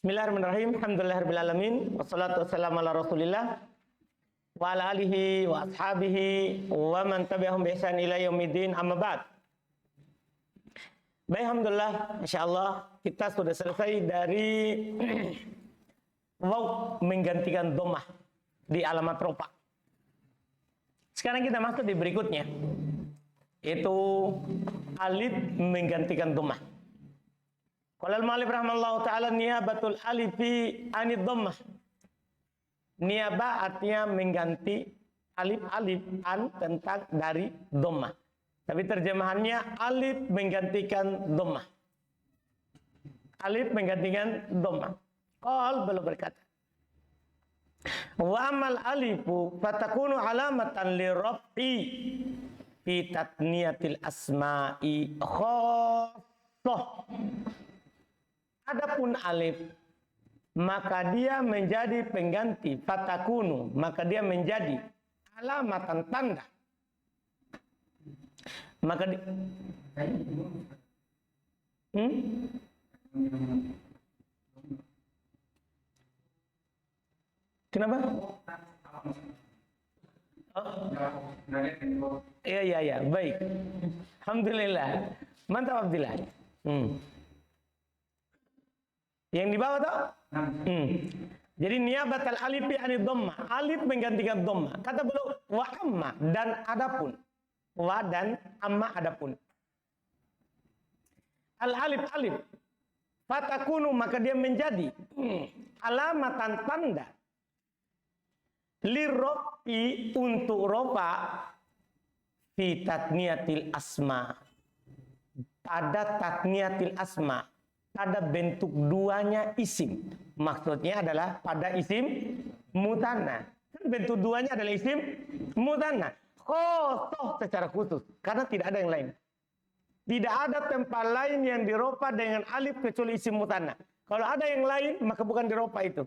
Bismillahirrahmanirrahim. Alhamdulillahirabbil alamin. Wassalatu wassalamu ala Rasulillah wa ala alihi wa ashabihi wa man tabi'ahum bi ihsan ila yaumiddin. Amma ba'd. Baik, alhamdulillah, insyaallah kita sudah selesai dari waw menggantikan dhammah di alamat rofa. Sekarang kita masuk di berikutnya, yaitu alif menggantikan dhammah. Qala al-mu'allif rahimahullahu ta'ala niyabatul alifi anid dhammah. Niyabah artinya mengganti alif an tentang dari dhammah. Tapi terjemahannya alif menggantikan dhammah. Alif menggantikan dhammah. Qal beliau berkata, wa amal alifu fatakunu alamatan liraf'i fi tatniyatil asma'i khassah. Adapun alif, maka dia menjadi pengganti, fatakunu, maka dia menjadi alamatan tanda. Maka kenapa? Iya, baik. Alhamdulillah. Mantap Abdillah. Yang di bawah toh? Jadi niyabatal alifi anid dhammah. Alif menggantikan dhammah. Kata beliau wa amma dan adapun. Wa dan amma adapun. Al alif fatakunu maka dia menjadi alamatan tanda lirrofi untuk rofa fi tatniyatil asma. Pada tatniyatil asma. Pada bentuk duanya isim. Maksudnya adalah pada isim mutanna. Bentuk duanya adalah isim mutanna. Khosoh secara khusus. Karena tidak ada yang lain. Tidak ada tempat lain yang dirofa dengan alif kecuali isim mutanna. Kalau ada yang lain, maka bukan dirofa itu.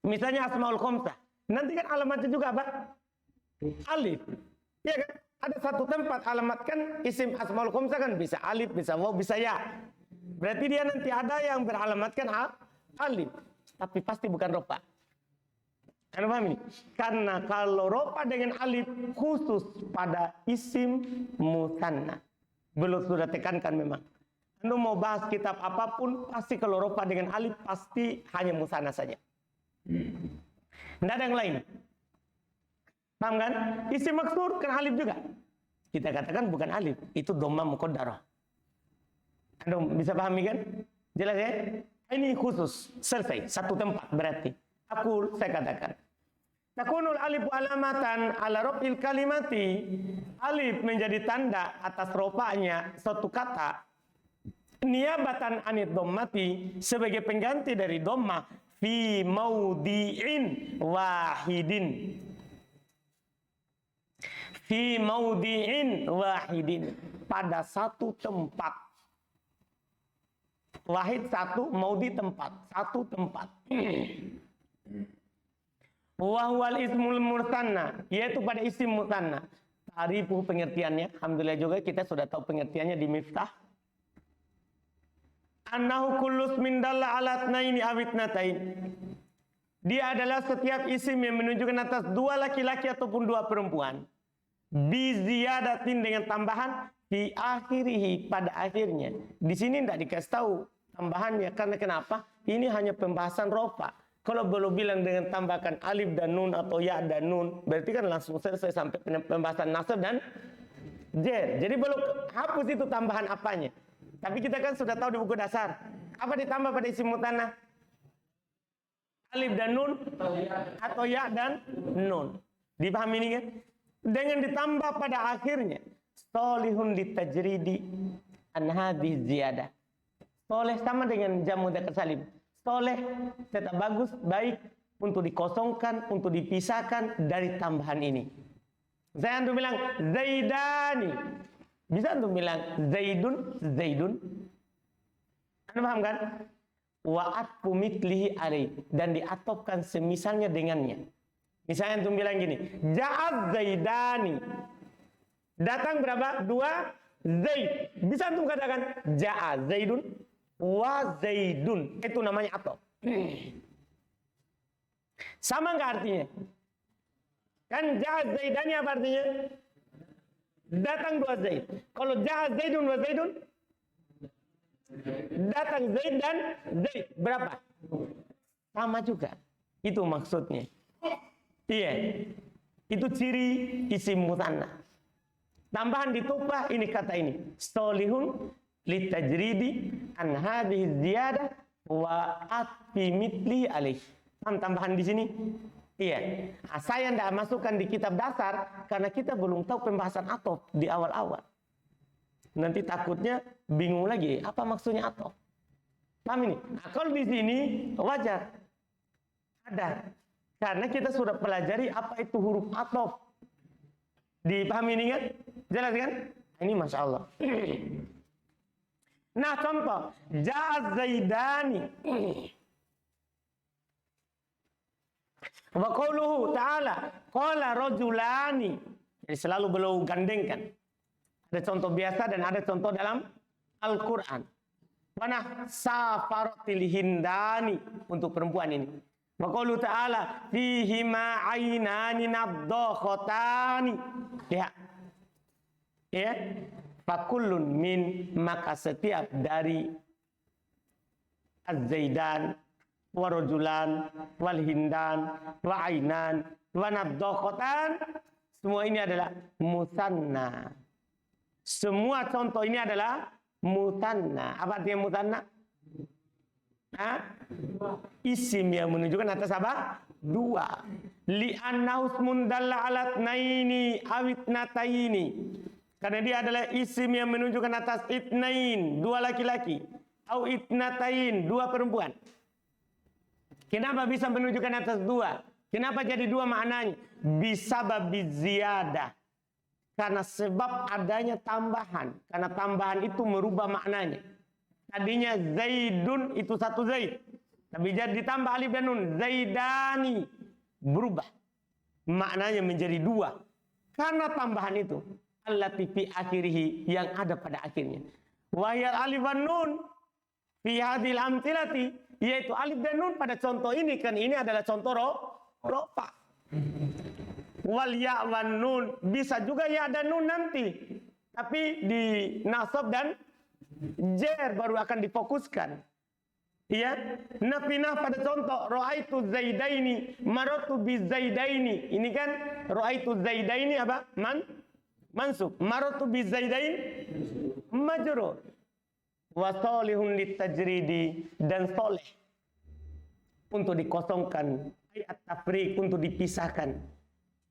Misalnya asmaul khamsah. Nanti kan alamatnya juga apa? Alif. Iya kan? Ada satu tempat alamatkan isim asmaul khamsah kan bisa alif, bisa waw, bisa ya. Berarti dia nanti ada yang beralamatkan alif, tapi pasti bukan rofa. Anda paham ini? Karena kalau rofa dengan alif khusus pada isim mutanna. Belum sudah tekankan memang. Anda mau bahas kitab apapun, pasti kalau rofa dengan alif pasti hanya mutanna saja. Tidak ada yang lain. Paham kan? Isim maksur kan alif juga. Kita katakan bukan alif, itu dhammah muqaddarah. Anda bisa pahami kan? Jelas ya? Ini khusus, selesai, satu tempat berarti. Saya katakan. Takunul alif alamatan ala raf'il kalimati. Alif menjadi tanda atas rofanya suatu kata. Niyabatan anid dhammati sebagai pengganti dari dhammah fi maudi'in wahidin. Fi maudi'in wahidin. Pada satu tempat. Wahid satu, maudi tempat, satu tempat. Wahwal ismul murtanna, yaitu pada isim murtanna. Ta'rifu pengertiannya, alhamdulillah juga kita sudah tahu pengertiannya di Miftah. Annahu kullus min dalla ala tsnaini awitnatain. Dia adalah setiap isim yang menunjukkan atas dua laki-laki ataupun dua perempuan. Bi ziyadatin dengan tambahan di akhirihi pada akhirnya. Di sini tidak dikasih tahu tambahannya karena kenapa? Ini hanya pembahasan rofa. Kalau belum bilang dengan tambahkan alif dan nun atau ya dan nun, berarti kan langsung selesai sampai pembahasan nasab dan jer. Jadi belum hapus itu tambahan apanya. Tapi kita kan sudah tahu di buku dasar. Apa ditambah pada isim mutanna? Alif dan nun atau ya dan nun. Dipahami ini kan? Dengan ditambah pada akhirnya. Solihun ditajridi an hadhihi ziyadah. Soleh sama dengan jamu mudzakkar salim. Soleh tetap bagus, baik untuk dikosongkan, untuk dipisahkan dari tambahan ini. Saya antum bilang zaidani. Bisa antum bilang zaidun. Anda paham kan? Wa atfu mithlihi alaihi dan diatofkan semisalnya dengannya. Misalnya antum bilang gini, ja'az zaidani. Datang berapa? Dua Zaid. Bisa antum katakan ja'a Zaidun? wa zaidun. Itu namanya atof. Sama nggak artinya? Kan ja'a zaidani apa artinya? Datang 2 zaid. Kalau ja'a zaidun wa zaidun, datang zaid dan zaid. Berapa? Sama juga. Itu maksudnya. Iya. Itu ciri isim musanna. Tambahan di tupah ini kata ini. Solihun litajridi an hadhihi ziyadah wa atfi mitli alaih. Tambahan di sini. Iya. Saya tidak masukkan di kitab dasar karena kita belum tahu pembahasan atof di awal-awal. Nanti takutnya bingung lagi apa maksudnya atof. Paham ini? Nah, kalau di sini wajar. Ada. Karena kita sudah pelajari apa itu huruf atof. Dipahami ini kan? Jelas kan? Ini Masya Allah. Nah contoh. Ja'a zaidani. Wa qauluhu ta'ala. Qala rajulani. Jadi selalu beliau gandengkan. Ada contoh biasa dan ada contoh dalam Al-Quran. Mana safaratil hindani. Untuk perempuan ini. Wa qauluhu ta'ala. Fihima aynani naddakhotani. Lihat. Ya. Fakullun min, maka setiap dari az-zaidan wa rajulan wal hindan wa ainan wa naddakhatan, semua ini adalah musanna. Semua contoh ini adalah musanna. Apa artinya musanna? Isim yang menunjukkan atas apa? 2. Li'annahu ismun dalla ala tsnaini awitnataini. Karena dia adalah isim yang menunjukkan atas itnain, 2 laki-laki, au itnatain, 2 perempuan. Kenapa bisa menunjukkan atas 2? Kenapa jadi 2 maknanya? Bisababi ziyadah. Karena sebab adanya tambahan. Karena tambahan itu merubah maknanya. Tadinya zaidun itu 1 zaid. Tapi jadi ditambah alif dan nun. Zaidani. Berubah. Maknanya menjadi 2. Karena tambahan itu. Allati fi akhirih, yang ada pada akhirnya. Wahyal alif dan nun. Fi hadhil amthilati, yaitu alif dan nun pada contoh ini. Kan ini adalah contoh rofa. Wal ya wan nun, bisa juga ya dan nun nanti. Tapi di nasab dan jer baru akan difokuskan. Iya, nafina pada contoh ra'aitu zaidaini maratu bi zaidaini. Ini kan ra'aitu zaidaini apa? Mansub. Maratu bi zaidain majrur. Wa salihun litajridi, dan soleh untuk dikosongkan, ayat tafriq untuk dipisahkan.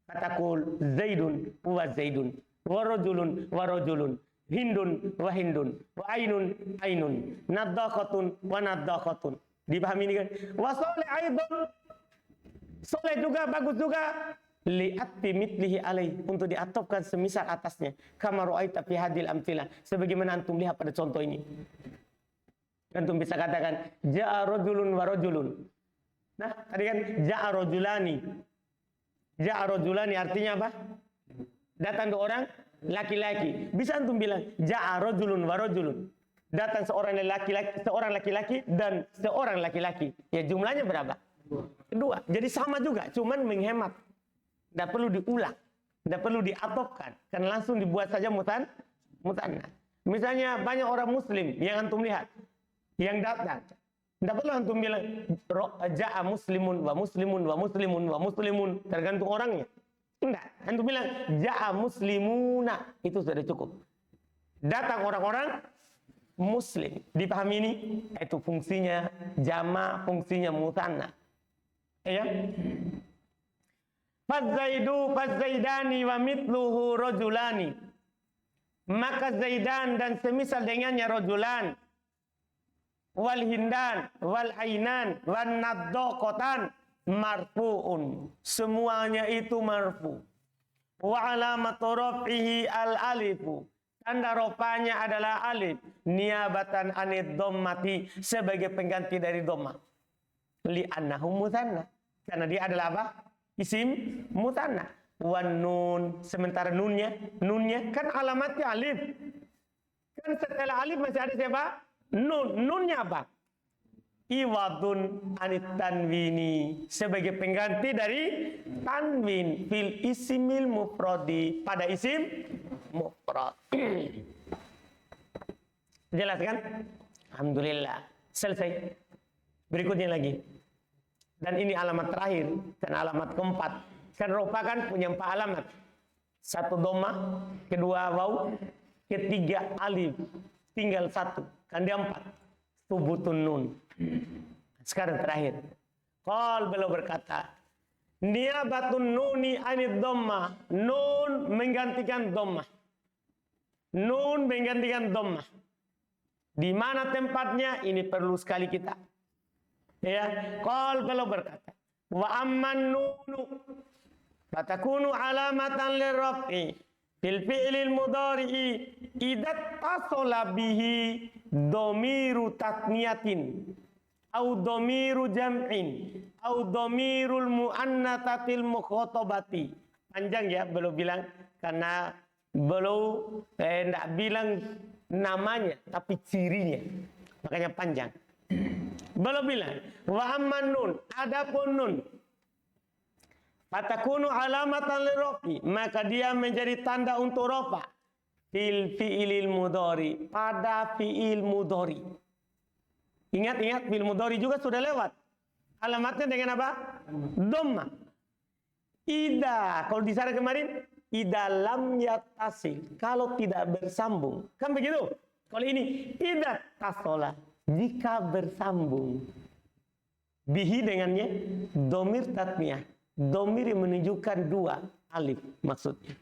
Katakul zaidun wa zaidun, wa rajulun wa rajulun, hindun wa hindun, wa ainun ainun, nadakhatun wa nadakhatun. Dipahami ini kan? Wa soleh aidun, soleh juga, bagus juga. Li'atfi mitlihi alaih, untuk diatofkan semisal atasnya. Kama ra'aita fi hadil amthilah, sebagaimana antum lihat pada contoh ini. Antum bisa katakan ja'a rajulun wa rajulun. Nah, tadi kan ja'a rajulani. Ja'a rajulani artinya apa? Datang 2 orang laki-laki. Bisa antum bilang ja'a rajulun wa rajulun. Datang seorang laki-laki dan seorang laki-laki. Ya jumlahnya berapa? 2. Jadi sama juga, cuman menghemat. Tidak perlu diulang, tidak perlu diatofkan, karena langsung dibuat saja musanna. Misalnya banyak orang muslim yang antum lihat, yang datang. Tidak perlu antum bilang ja'a muslimun wa muslimun wa muslimun wa muslimun, tergantung orangnya. Tidak, antum bilang ja'a muslimuna, itu sudah cukup. Datang orang-orang muslim. Dipahami ini? Itu fungsinya jama, fungsinya musanna. Ya. Fazaidani wa mitluhu rajulani. Maka zaidan dan semisal dengannya rajulan. Wal hindan, wal ainan, wan naddakhatan marfu'un. Semuanya itu marfu. Wa alamatu raf'ihi al alifu. Tanda rofanya adalah alif. Niabatan anid dhammati, sebagai pengganti dari dhammah. Li'annahu musanna. Karena dia adalah apa? Isim musanna. Wan nun, sementara nunnya kan alamatnya alif. Kan setelah alif masih ada siapa? Nunnya apa? Iwadun anit tanwini, sebagai pengganti dari tanwin fil isimil mufradi, pada isim mufrad. Jelas kan? Alhamdulillah. Selesai. Berikutnya lagi. Dan ini alamat terakhir dan alamat keempat. Kan rofa kan punya 4 alamat. 1 dhamma, kedua waw, ketiga alif. Tinggal 1. Kan dia 4. Subutun nun. Sekarang terakhir. Qal beliau berkata, niyabatun nuni anid dhamma. Nun menggantikan dhammah. Nun menggantikan dhammah. Di mana tempatnya? Ini perlu sekali kita. Ya, qal beliau berkata, wa amman nunu fatakunu alamatan lirraf'i fil fi'lil mudhari'i idza tasala bihi dhamiru tatniyatin au dhamiru jam'in au dhamirul muannatsatil mukhatabati. Panjang ya, belum bilang karena belum enggak bilang namanya tapi cirinya. Makanya panjang. Belum bilang wa amman nun, adapun nun fatakunu alamatan lirrafi, maka dia menjadi tanda untuk rafa fil fi'ilil mudhari, pada fi'il mudhari. Ingat fi'il mudhari juga sudah lewat. Alamatnya dengan apa? Dhamma. Ida, kalau di sana kemarin ida lam yattasil, kalau tidak bersambung. Kan begitu? Kalau ini ida tasola, jika bersambung. Bihi dengannya domir tatniyah. Domir yang menunjukkan 2 alif maksudnya.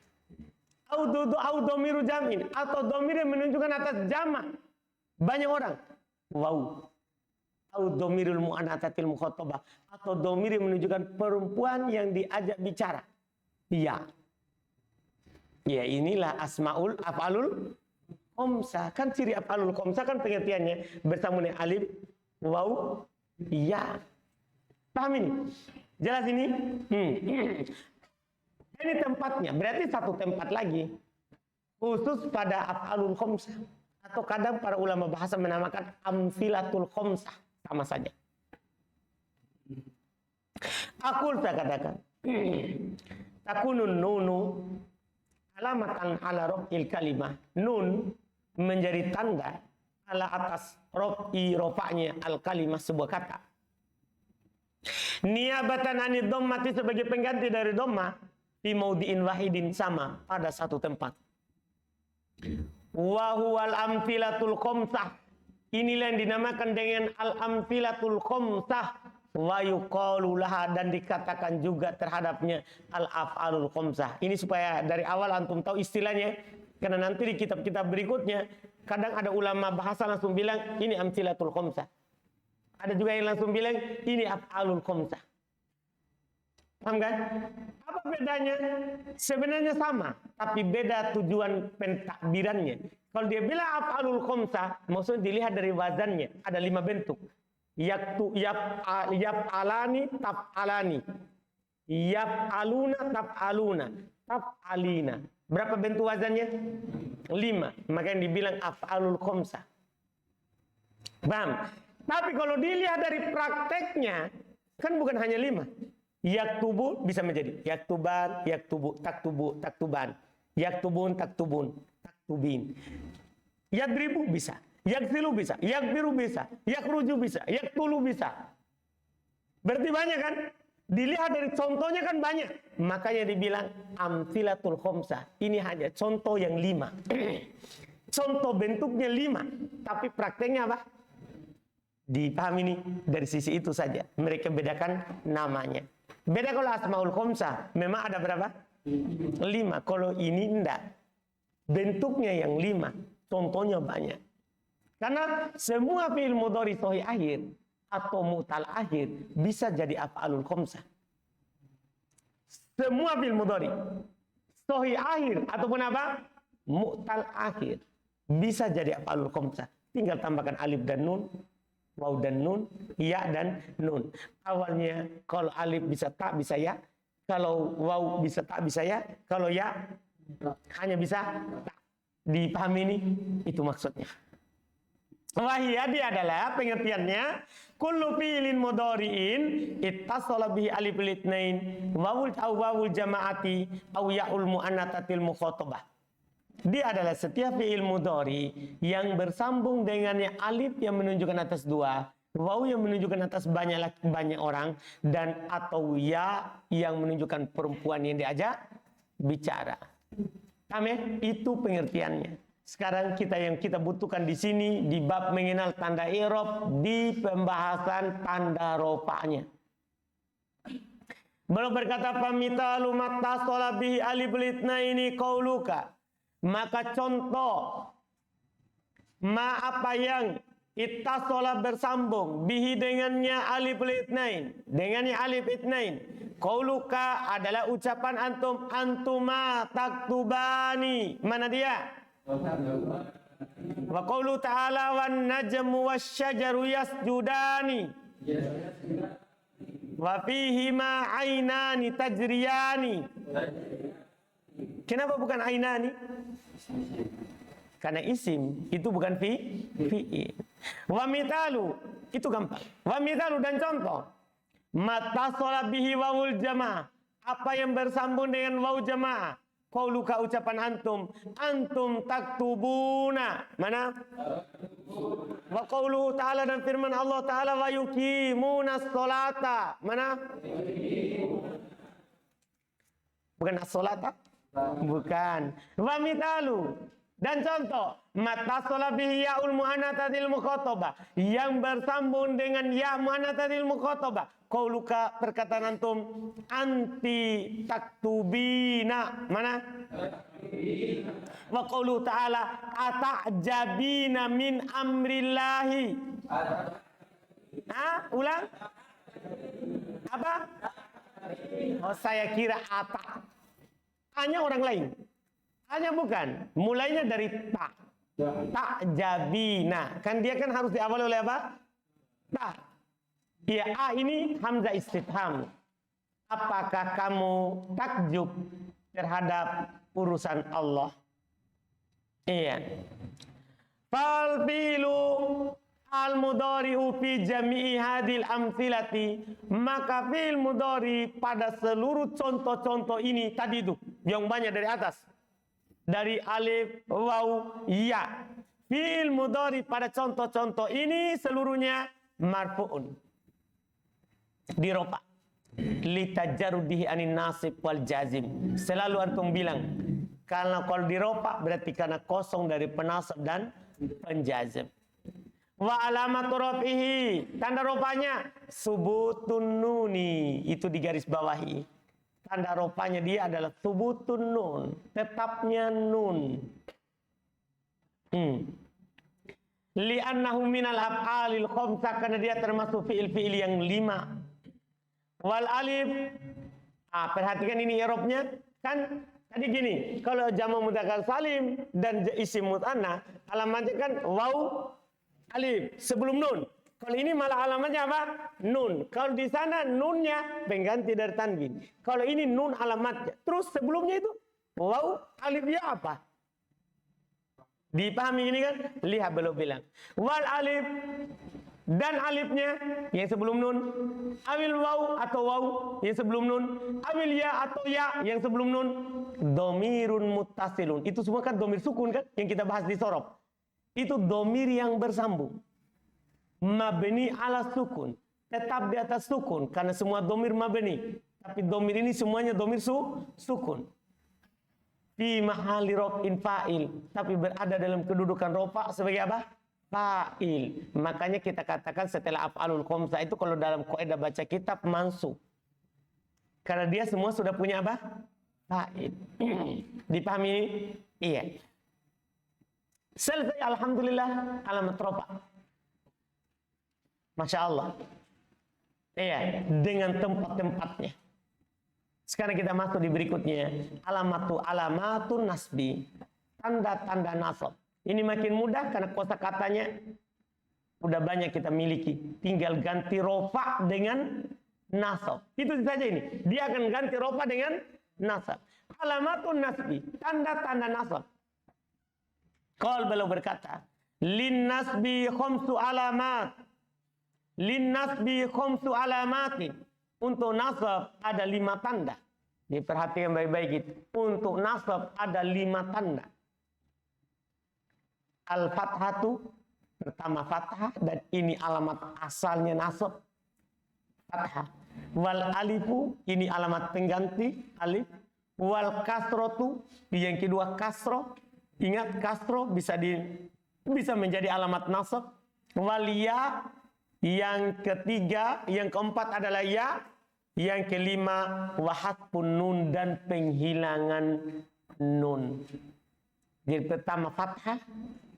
Au domiru jamin, atau domir yang menunjukkan atas jamak banyak orang. Wow. Au domirul mu'annatsatil mukhatabah, atau domir yang menunjukkan perempuan yang diajak bicara. Iya. Ya, inilah asmaul af'alul khamsah. Kan ciri af'alul khamsah kan pengertiannya bersambung dengan alif, waw, ya. Paham ini? Jelas ini? Ini tempatnya, berarti 1 tempat lagi. Khusus pada af'alul khamsah. Atau kadang para ulama bahasa menamakan amsilatul khamsah. Sama saja. Aku saya katakan. Takunun nunu alamatan ala raf'il kalimah. Nun menjadi tanda ala atas rofa'nya al kalimah sebuah kata. Niabatan anid dhammati, sebagai pengganti dari dhammah fi maudhi'in wahidin, sama pada 1 tempat. Wa huwal amfilatul khamsah, inilah yang dinamakan dengan al amfilatul khamsah. Wa yuqalu laha, dan dikatakan juga terhadapnya al af'alul khamsah. Ini supaya dari awal antum tahu istilahnya, karena nanti di kitab-kitab berikutnya kadang ada ulama bahasa langsung bilang ini amfilatul khamsah. Ada juga yang langsung bilang ini af'alul khamsah. Paham kan? Apa bedanya? Sebenarnya sama, tapi beda tujuan pentakbirannya. Kalau dia bilang af'alul khamsah, maksudnya dilihat dari wazannya. Ada 5 bentuk. Yaf'alani, taf'alani. Yaf'aluna, taf'aluna. Taf'alina. Berapa bentuk wazannya? 5. Makanya dibilang af'alul khamsah. Paham? Tapi kalau dilihat dari prakteknya, kan bukan hanya 5. Yaktubu bisa menjadi yaktuban, yaktubu, taktubu, taktuban. Yaktubun, taktubun, taktubin. Yadribu bisa, yaksilu bisa, yakbiru bisa, yakruju bisa, yaktulu bisa. Berarti banyak kan? Dilihat dari contohnya kan banyak. Makanya dibilang amsilatul khamsah. Ini hanya contoh yang 5. Contoh bentuknya 5. Tapi prakteknya apa? Dipahami ini dari sisi itu saja. Mereka bedakan namanya. Beda kalau asmaul khamsah. Memang ada berapa? 5. Kalau ini enggak. Bentuknya yang 5. Contohnya banyak. Karena semua fi'il mudhari sahih akhir atau mu'tal akhir bisa jadi af'alul khamsah. Semua fi'il mudhari sahih akhir ataupun apa? Mu'tal akhir bisa jadi af'alul khamsah. Tinggal tambahkan alif dan nun, waw dan nun, ya dan nun. Awalnya kalau alif bisa tak, bisa ya. Kalau waw bisa tak, bisa ya. Kalau ya hanya bisa tak. Dipahami ini? Itu maksudnya. Wahia dia adalah pengertiannya kullu fi'lin mudhari'in ittasala bihi alif litnain wawul jamaati aw ya'ul muannatsatil mukhatabah. Dia adalah setiap fi'il mudhari yang bersambung dengannya alif yang menunjukkan atas dua, waw yang menunjukkan atas banyak orang, dan atau ya yang menunjukkan perempuan yang diajak bicara. Paham? Itu pengertiannya. Sekarang yang kita butuhkan di sini di bab mengenal tanda i'rab di pembahasan tanda rofa'nya. Belum berkata famitalu mattasala bihi alif litnaini qauluka. Maka contoh apa yang ittasala bersambung bihi dengannya alif litnain, dengannya alif itnain. Qauluka adalah ucapan antum, antuma taktubani. Mana dia? Wa qaulu ta'ala wan najmu wasyajaru yasjudani. Wa fihi ma ainani tajriyani. Kenapa bukan ainani? Karena isim itu bukan fi'il. Wa mitalu itu gampang. Wa mitalu dan contoh. Mattasala bihi wawul jamaah. Apa yang bersambung dengan waw jamaah? Qauluka ucapan antum taktubuna. Mana? Wa qauluhu ta'ala dan firman Allah Ta'ala wa yuqimunas sholata. Mana? Bukan as-sholata? Bukan. Wa mitalu dan contoh mattasala bihi ya'ul muannatsatil mukhatabah yang bersambung dengan ya muannatsatil mukhatabah. Qauluka perkataan antum anti taktubina. Mana? Wa qaulu ta'ala ata'jabina min amrillahi. Ulang. Apa? Oh, saya kira ata. Hanya orang lain. Hanya bukan. Mulainya dari ta. Ta'jabina. Kan dia kan harus diawali oleh apa? Ta. Ya, ini hamzah istifham. Apakah kamu takjub terhadap urusan Allah? Iya. Fal fi'lu al-mudhari'u fi jami'i hadil amthilati. Maka fi'il mudhari pada seluruh contoh-contoh ini tadi itu yang banyak dari atas. Dari alif, waw, ya. Fi'il mudhari pada contoh-contoh ini seluruhnya marfu'un. Dirofa. Litajarrudihi anin nasib wal jazim. Selalu antum bilang, karena kalau dirofa berarti karena kosong dari penasab dan penjazim. Wa alamatu rafihi, tanda rofanya subutun nuni, itu di garis bawahi. Tanda rofanya dia adalah subutun nun, tetapnya nun. Li'annahu minal af'alil khamsah, karena dia termasuk fi'il-fi'il yang 5. Wal alif, perhatikan ini i'rabnya kan tadi gini, kalau jamak mudzakkar salim dan isim mutsanna alamatnya kan waw alif sebelum nun. Kalau ini malah alamatnya apa? Nun. Kalau di sana nunnya pengganti dari tanwin. Kalau ini nun alamatnya. Terus sebelumnya itu waw alifnya apa? Dipahami ini kan? Lihat belum bilang. Wal alif dan alifnya yang sebelum nun, awil waw atau waw yang sebelum nun, awil ya atau ya yang sebelum nun, domirun muttasilun. Itu semua kan domir sukun kan yang kita bahas di sorob. Itu domir yang bersambung. Mabni ala sukun, tetap di atas sukun karena semua domir mabni. Tapi domir ini semuanya domir sukun. Fi mahali raf'in fa'il, tapi berada dalam kedudukan rofa sebagai apa? Fa'il. Makanya kita katakan setelah af'alul khamsah itu kalau dalam kaidah baca kitab mansub. Karena dia semua sudah punya apa? Fa'il. Dipahami? Iya. Selesai alhamdulillah alamat rofa. Masya Allah. Iya, dengan tempat-tempatnya. Sekarang kita masuk di berikutnya. Alamatun nasbi. Tanda-tanda nasab. Ini makin mudah karena kosakatanya udah banyak kita miliki. Tinggal ganti rofa dengan nasab. Itu saja ini. Dia akan ganti rofa dengan nasab. Alamatun nasbi. Tanda-tanda nasab. Qaul beliau berkata, Linnasbi khamsu alamat. Linnasbi khamsu alamatin. Untuk nasab ada 5 tanda. Diperhatikan baik-baik itu. Untuk nasab ada 5 tanda. Al-fathatu, pertama fathah, dan ini alamat asalnya nasab, fathah. Wal alifu, ini alamat pengganti, alif. Wal kasrotu, yang kedua kasroh. Ingat kasroh bisa menjadi alamat nasab. Wal ya, yang ketiga, yang keempat adalah ya. Yang kelima, wahadpun nun, dan penghilangan nun. Jadi pertama fathah,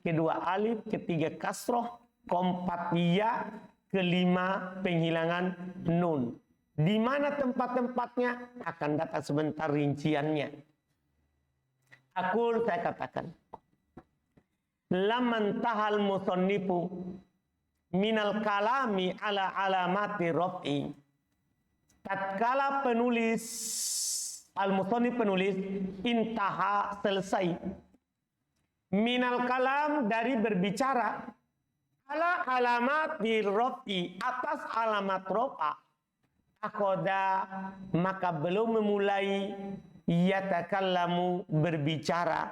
kedua alif, ketiga kasroh, keempat ya, kelima penghilangan nun. Di mana tempat-tempatnya akan datang sebentar rinciannya. Saya katakan, lamman tahal musannifu minal kalami ala alamati raf'i. Tatkala penulis al-musannif penulis intaha selesai minal kalam dari berbicara ala alamat di raf'i atas alamat rafa, akoda maka belum memulai yatakallamu berbicara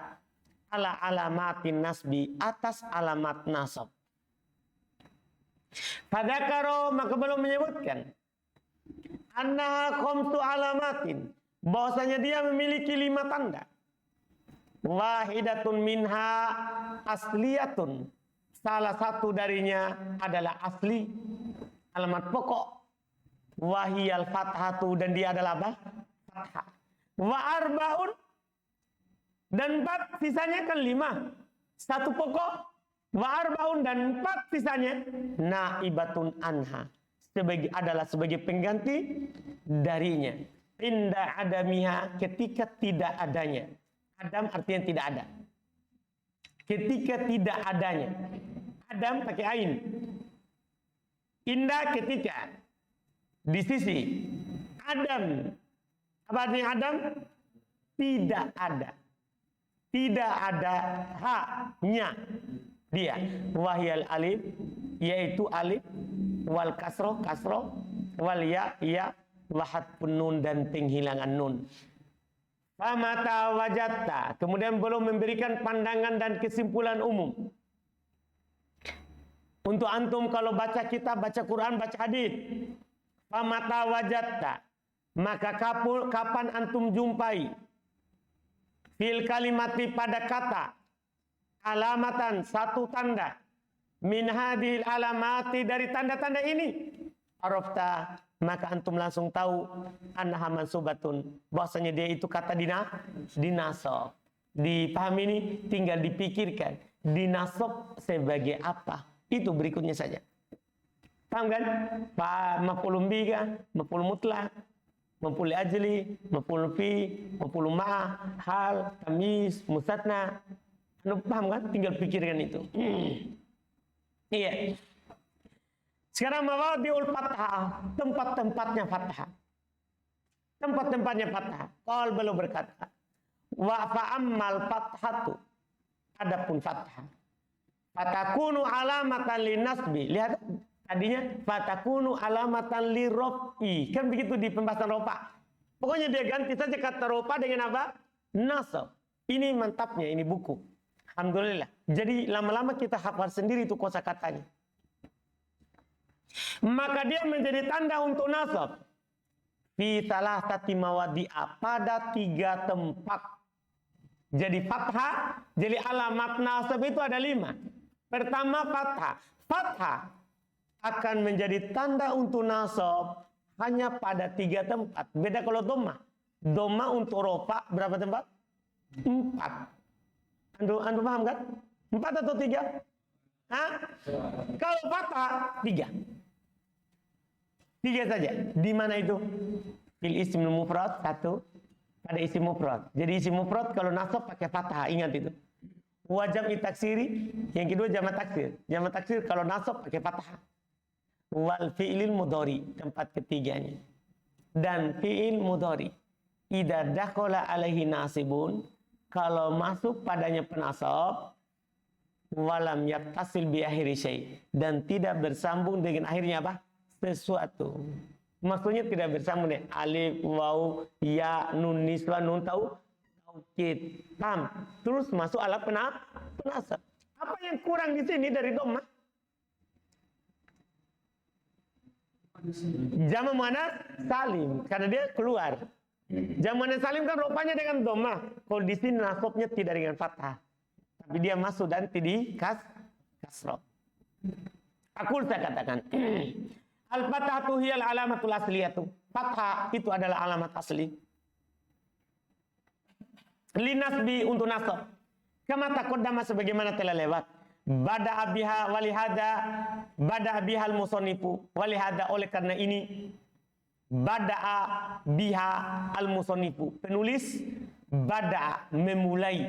ala alamatin nasbi atas alamat nasab. Fadzakaro maka belum menyebutkan annaha khamsu alamatin, bahwasanya dia memiliki 5 tanda. Wahidatun minha asliyatun, salah satu darinya adalah asli, alamat pokok. Wahiyal fathatu, dan dia adalah apa? Fathah. Wa arbaun, dan 4 sisanya kan 5. 1 pokok. Wa arbaun, dan 4 sisanya naibatun anha, sebagai pengganti darinya. Inda adamiha, ketika tidak adanya. Adam artinya tidak ada. Ketika tidak adanya. Adam pakai ain. Inda ketika. Di sisi. Adam. Apa artinya Adam? Tidak ada. Tidak ada haknya dia. Wahyal alif, yaitu alif. Wal kasroh, kasroh. Wal ya, ya. Wahadpun nun, dan penghilangan nun. Famata wajatta, kemudian belum memberikan pandangan dan kesimpulan umum. Untuk antum kalau baca kitab, baca Quran, baca hadis. Famata wajatta, maka kapan antum jumpai fil kalimati pada kata alamatan, 1 tanda min hadhil alamati, dari tanda-tanda ini, arafta, maka antum langsung tahu annaha mansubatun, bahwasanya dia itu kata dinasab. Dipahami ini, tinggal dipikirkan dinasab sebagai apa. Itu berikutnya saja. Paham kan? Maf'ulun bihi kan, maf'ul mutlaq, maf'ul ajli, maf'ul fi, maf'ul ma, hal, tamyiz, musanna. Anu paham kan? Tinggal pikirkan itu. Iya. Sekarang mawadi'ul fathah, tempat-tempatnya fathah. Tempat-tempatnya fathah. Qal beliau berkata, wa fa'ammal fathatu, adapun fathah. Fatakunu alamatan linasbi. Lihat tadinya fatakunu alamatan liraf'i. Kan begitu di pembahasan rofa. Pokoknya dia ganti saja kata rofa dengan apa? Nasab. Ini mantapnya, ini buku. Alhamdulillah. Jadi lama-lama kita hafal sendiri itu kosakatanya. Maka dia menjadi tanda untuk nasab. Fi salasati mawadi'a, pada 3 tempat. Jadi fathah, jadi alamat nasab itu ada 5. Pertama fathah. Fathah akan menjadi tanda untuk nasab hanya pada 3 tempat. Beda kalau dhamma. Dhamma untuk rofa berapa tempat? 4. Anda paham kan? 4 atau 3? Hah? Kalau fathah 3. 3 saja. Di mana itu? Fil ismul mufrad 1. Pada isim mufrad. Jadi isim mufrad kalau nasab pakai fathah, ingat itu. Wa jam'i taksiri, yang kedua jamak taksir. Jamak taksir kalau nasab pakai fathah. Wal fi'il mudhari, tempat ketiganya. Dan fi'il mudhari. Idza dakhala alaihi nasibun, kalau masuk padanya penasab, walam yattasil bi akhiri syai, dan tidak bersambung dengan akhirnya apa? Sesuatu. Maksudnya tidak bersambung dengan alif, waw, ya, nun, niswa, nun, taukid. Paham? Terus masuk alat penasab. Apa yang kurang di sini dari dhamma? Jamak muannas salim, karena dia keluar. Jamak muannas salim kan rupanya dengan dhamma. Kalau di sini nasabnya tidak dengan fathah, tapi dia masuk dan di kasrah. Aku saya katakan, al-fathatu hiyal alamatul asliyatu. Fathah itu adalah alamat asli. Linasbi untuk nasab. Kama taqaddama sebagaimana telah lewat. Bada'a biha walihada, bada'a bihal musonifu, walihada oleh karena ini, bada'a biha al musonifu, penulis bada'a memulai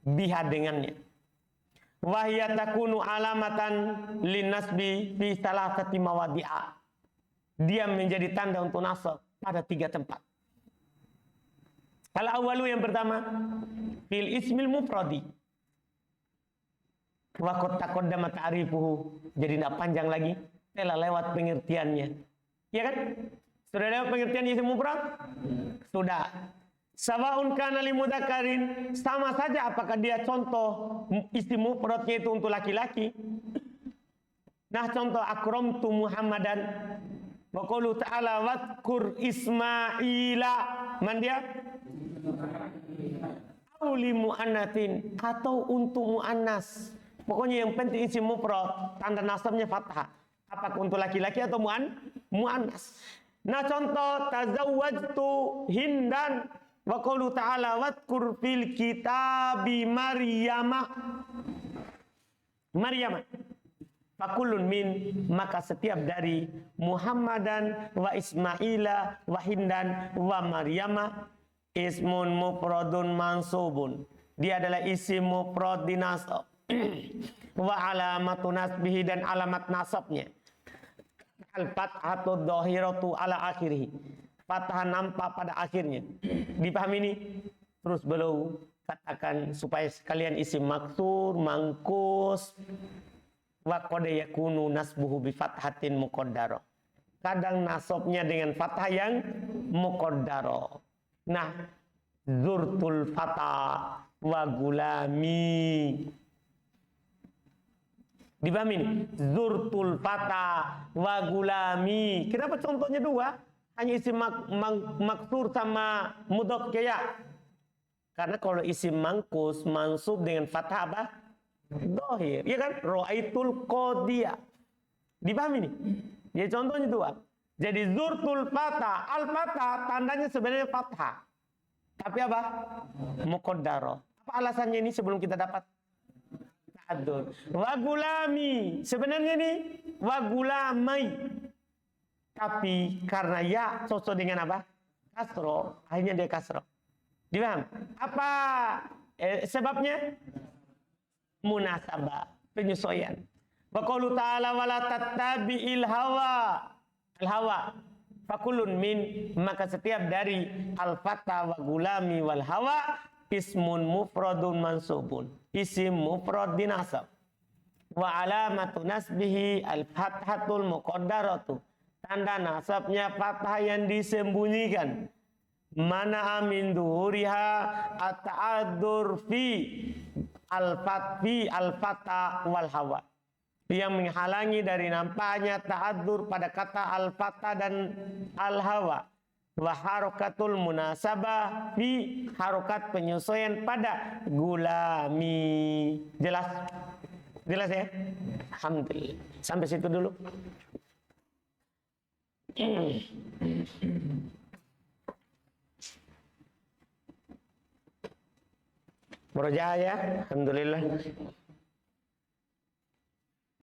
biha dengannya. Wahya takunu alamatan linasbi fi salasati mawadi'a. Dia menjadi tanda untuk nasab pada 3 tempat. Al-awwalu yang pertama, fil ismil mufradi. Wa qad taqaddama ta'rifuhu. Jadi tidak panjang lagi, telah lewat pengertiannya. Ya kan? Sudah lewat pengertian isim mufrad? Sudah. Sawaun kana li mudzakkarin, sama saja apakah dia contoh isim mufradnya itu untuk laki-laki. Nah, contoh akramtu Muhammadan. Wa qaulu ta'ala wadhkur Ismaila. Man dia? Auli mu'annatin, atau untuk mu'annas. Pokoknya yang penting isim mufrad, tanda nasabnya fathah. Apakah untuk laki-laki atau mu'annas. Nah, contoh tazawwajtu Hindan. Wa qaulu ta'ala wadhkur fil kitabi Maryama. Fakulun min, maka setiap dari Muhammadan wa Ismaila wa Hindan wa Maryama ismun mufradun mansubun. Dia adalah isim mufrad dinasab. Wa alamatu nasbihi, dan alamat nasabnya al-fathatu dhahiratu ala akhirih. Fathah nampak pada akhirnya. Dipahami ini? Terus beliau katakan supaya sekalian isim maksur, mangkus, wa qad yakunu nasbuhu bi fathatin muqaddarah. Kadang nasabnya dengan fathah yang muqaddarah. Nah, zurtul fata wa gulami. Dipahami ini? Zurtul fata wa gulami. Kenapa contohnya 2? Hanya isim maksur sama mudhaf ke ya. Karena kalau isim mangkus mansub dengan fathah apa? Dhahir. Iya kan? Ra'aitul qadiyah. Dipahami ini? Jadi contohnya 2. Jadi zurtul fata, al-fata tandanya sebenarnya fathah. Tapi apa? Muqaddarah. Apa alasannya ini sebelum kita dapat? Ta'adzur. Wa gulami. Sebenarnya ini wa gulamai. Tapi karena ya cocok dengan apa? Kasro. Akhirnya dia kasro. Dipaham? Apa sebabnya? Munasabah. Penyesuaian. Wa qaulu ta'ala wala tattabi'il hawa. Al-hawa fakulun min, maka setiap dari al-fata wa gulami wal hawa ismun mufradun mansubun, isim mufrad dinasab. Wa alamatu nasbihi al-fathatul muqaddaratu, tanda nasabnya fathah yang disembunyikan. Mana amin duhuriha at-ta'addur fi al-fata wal hawa, yang menghalangi dari nampaknya ta'adzur pada kata al-fata dan al-hawa. Wa harokatul munasabah fi, harokat penyesuaian pada gulami. Jelas? Jelas ya? Alhamdulillah. Sampai situ dulu. Murojaah ya? Alhamdulillah.